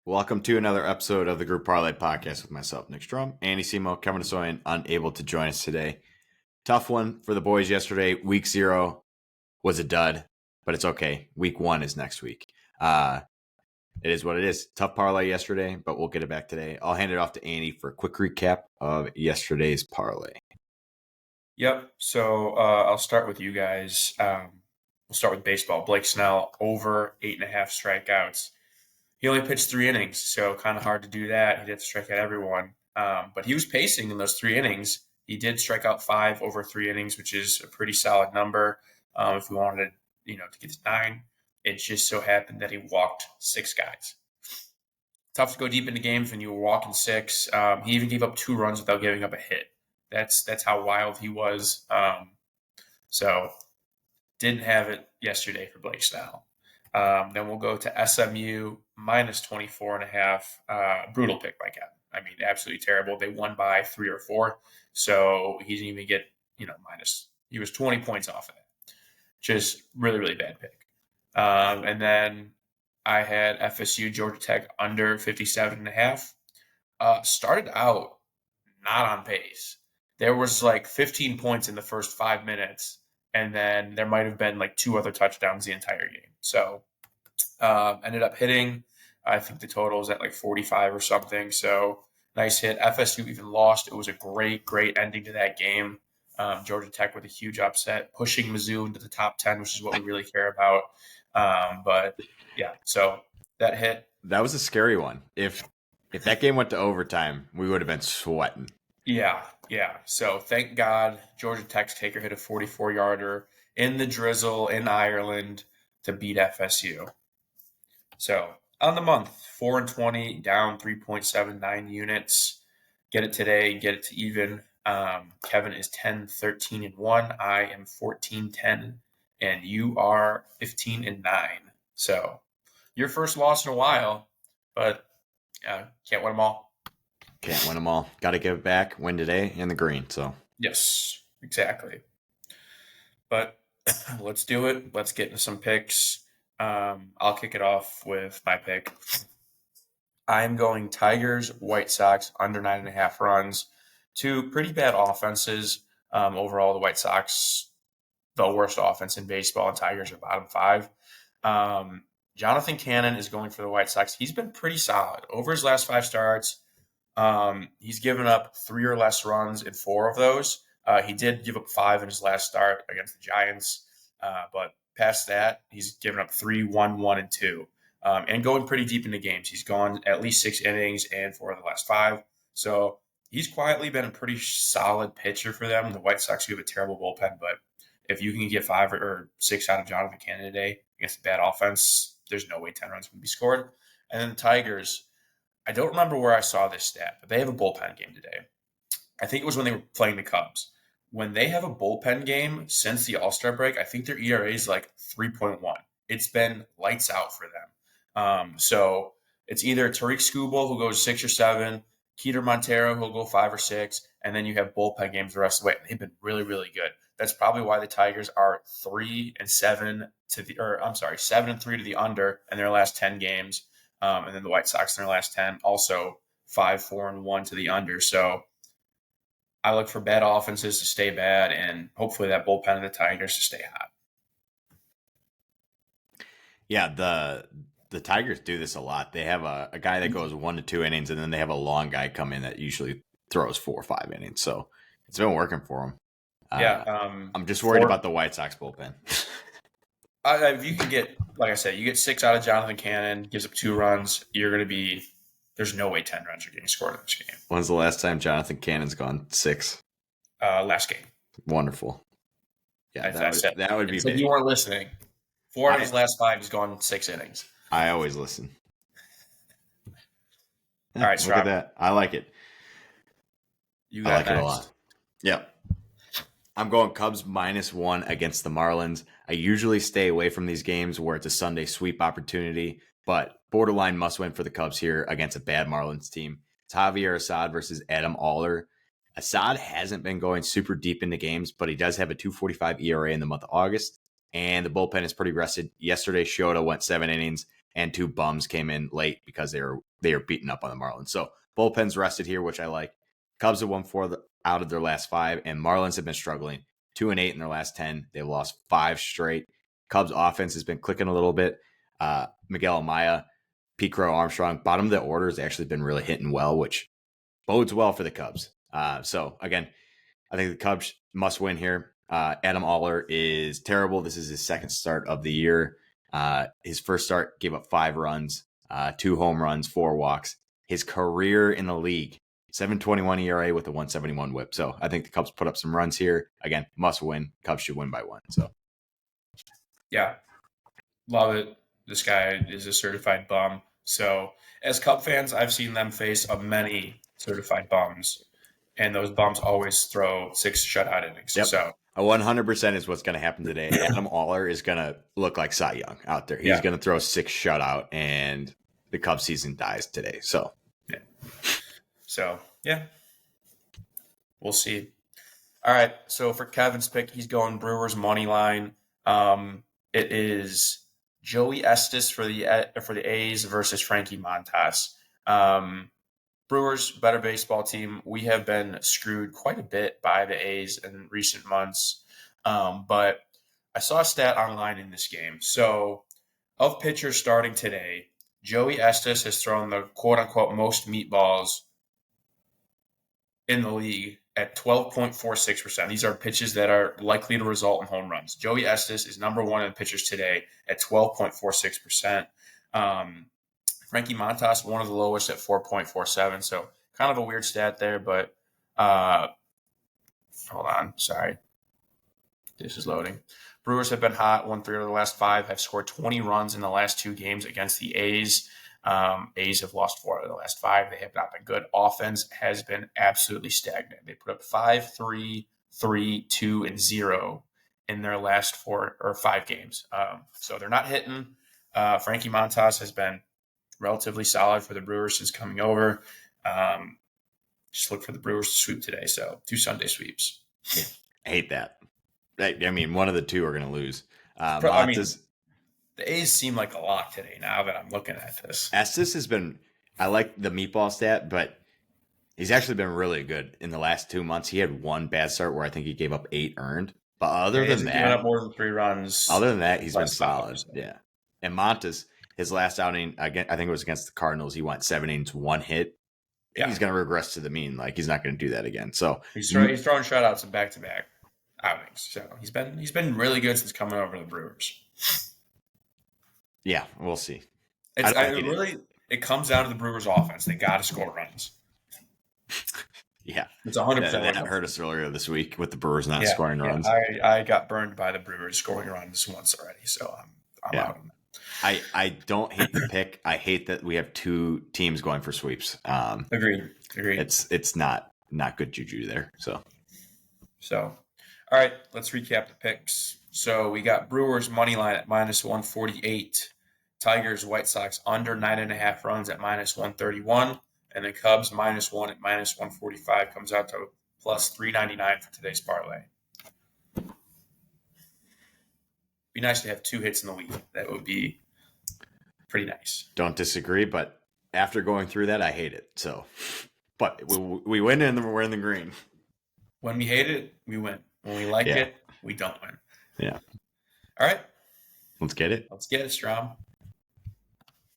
Welcome to another episode of the Group Parlay Podcast with myself, Nick Strum, Andy Simo, Kevin Soyan, unable to join us today. Tough one for the boys yesterday. Week 0 was a dud, but it's okay. Week 1 is next week. It is what it is. Tough parlay yesterday, but we'll get it back today. I'll hand it off to Andy for a quick recap of yesterday's parlay. Yep. So I'll start with you guys. We'll start with baseball. Blake Snell over 8.5 strikeouts. He only pitched 3 innings, so kind of hard to do that. He did strike out everyone, but he was pacing in those 3 innings. He did strike out 5 over 3 innings, which is a pretty solid number. If we wanted, to get to 9, it just so happened that he walked 6 guys. Tough to go deep into games when you were walking 6. He even gave up 2 runs without giving up a hit. That's how wild he was. So didn't have it yesterday for Blake Snell. Then we'll go to SMU minus 24.5. Brutal pick by Kevin. I mean, absolutely terrible. They won by 3 or 4. So he didn't even get, minus. He was 20 points off of it. Just really, really bad pick. And then I had FSU Georgia Tech under 57.5. Started out not on pace. There was like 15 points in the first 5 minutes, and then there might have been like 2 other touchdowns the entire game. So ended up hitting. I think the total was at like 45 or something. So nice hit. FSU even lost. It was a great, great ending to that game. Georgia Tech with a huge upset, pushing Mizzou into the top 10, which is what we really care about. But yeah, so that hit. That was a scary one. If that game went to overtime, we would have been sweating. Yeah. So thank God Georgia Tech's kicker hit a 44-yarder in the drizzle in Ireland to beat FSU. So on the month, 4-20, down 3.79 units. Get it today, get it to even. Kevin is 10-13-1. I am 14-10, and you are 15-9. So your first loss in a while, but can't win them all. Can't win them all. Got to give it back. Win today in the green. So yes, exactly. But let's do it. Let's get into some picks. I'll kick it off with my pick. I'm going Tigers, White Sox under 9.5 runs. 2 pretty bad offenses. Overall, the White Sox, the worst offense in baseball, and Tigers are bottom 5. Jonathan Cannon is going for the White Sox. He's been pretty solid over his last 5 starts. He's given up 3 or less runs in 4 of those. He did give up 5 in his last start against the Giants, but past that, he's given up 3, 1, 1, and 2, and going pretty deep into games. He's gone at least 6 innings and 4 of the last 5. So he's quietly been a pretty solid pitcher for them. The White Sox do have a terrible bullpen, but if you can get 5 or 6 out of Jonathan Cannon today against a bad offense, there's no way 10 runs can be scored. And then the Tigers, I don't remember where I saw this stat, but they have a bullpen game today. I think it was when they were playing the Cubs. When they have a bullpen game since the All-Star break, I think their ERA is like 3.1. It's been lights out for them. So it's either Tariq Skubal, who goes 6 or 7, Keter Montero, who'll go 5 or 6, and then you have bullpen games the rest of the way. They've been really, really good. That's probably why the Tigers are 7-3 to the under in their last 10 games. And then the White Sox in their last 10, also 5-4-1 to the under. So I look for bad offenses to stay bad, and hopefully that bullpen of the Tigers to stay hot. yeah, the Tigers do this a lot. They have a guy that goes 1 to 2 innings, and then they have a long guy come in that usually throws 4 or 5 innings. So it's been working for them. I'm just worried about the White Sox bullpen. If you can get, like I said, you get 6 out of Jonathan Cannon, gives up 2 runs, you're going to be – there's no way 10 runs are getting scored in this game. When's the last time Jonathan Cannon's gone 6? Last game. Wonderful. Yeah, that would be big. You weren't listening. 4 of his last 5, he's gone 6 innings. I always listen. All right, look at that. I like it. I like it a lot. Yep. I'm going Cubs -1 against the Marlins. I usually stay away from these games where it's a Sunday sweep opportunity, but borderline must win for the Cubs here against a bad Marlins team. It's Javier Assad versus Adam Aller. Assad hasn't been going super deep into games, but he does have a 2.45 ERA in the month of August, and the bullpen is pretty rested. Yesterday, Shota went 7 innings. and 2 bums came in late because they were beaten up on the Marlins. So bullpen's rested here, which I like. Cubs have won 4 out of their last 5, and Marlins have been struggling. 2-8 in their last 10. They've lost 5 straight. Cubs offense has been clicking a little bit. Miguel Amaya, Pete Crow, Armstrong, bottom of the order has actually been really hitting well, which bodes well for the Cubs. So again, I think the Cubs must win here. Adam Oller is terrible. This is his second start of the year. His first start gave up 5 runs, 2 home runs, 4 walks. His career in the league, 7.21 ERA with a 171 WHIP. So I think the Cubs put up some runs here. Again, must win. Cubs should win by 1. So yeah, love it. This guy is a certified bum. So as Cub fans, I've seen them face many certified bums, and those bums always throw 6 shutout innings. Yep. So 100% is what's going to happen today. Adam Oller is going to look like Cy Young out there. He's going to throw 6 shutout, and the Cubs season dies today. So yeah, we'll see. All right. So for Kevin's pick, he's going Brewers money line. It is Joey Estes for the A's versus Frankie Montas. Brewers, better baseball team. We have been screwed quite a bit by the A's in recent months. But I saw a stat online in this game. So of pitchers starting today, Joey Estes has thrown the quote-unquote most meatballs in the league at 12.46%. These are pitches that are likely to result in home runs. Joey Estes is number 1 in pitchers today at 12.46%. Frankie Montas, one of the lowest at 4.47. So kind of a weird stat there, but hold on. Sorry. This is loading. Brewers have been hot, won 3 of the last 5, have scored 20 runs in the last 2 games against the A's. A's have lost 4 of the last 5. They have not been good. Offense has been absolutely stagnant. They put up 5, 3, 3, 2, and 0 in their last 4 or 5 games. So they're not hitting. Frankie Montas has been relatively solid for the Brewers since coming over. Just look for the Brewers to sweep today. So 2 Sunday sweeps. Yeah, I hate that. I mean, one of the 2 are going to lose. The A's seem like a lock today now that I'm looking at this. Estes has been, I like the meatball stat, but he's actually been really good in the last 2 months. He had 1 bad start where I think he gave up 8 earned. But other than that, given up more than 3 runs. Other than that, he's been solid. Times, so. Yeah. And Montas, his last outing, again, I think it was against the Cardinals. He went 7 innings, 1 hit. Yeah. He's going to regress to the mean. Like, he's not going to do that again. So he's throwing shutouts in back-to-back outings. So he's been really good since coming over to the Brewers. Yeah, we'll see. It comes down to the Brewers' offense. They got to score runs. Yeah, it's 100%. That hurt us earlier this week with the Brewers not scoring runs. I got burned by the Brewers scoring runs once already, so I'm out on that. I don't hate the pick. I hate that we have 2 teams going for sweeps. Agreed. It's not good juju there. So all right, let's recap the picks. So we got Brewers money line at -148, Tigers White Sox under 9.5 runs at -131, and the Cubs -1 at -145 comes out to +399 for today's parlay. Be nice to have 2 hits in the week. That would be pretty nice. Don't disagree, but after going through that, I hate it. So, but we win and we're in the green. When we hate it, we win. When we like it, we don't win. Yeah. All right. Let's get it. Let's get it, Strom.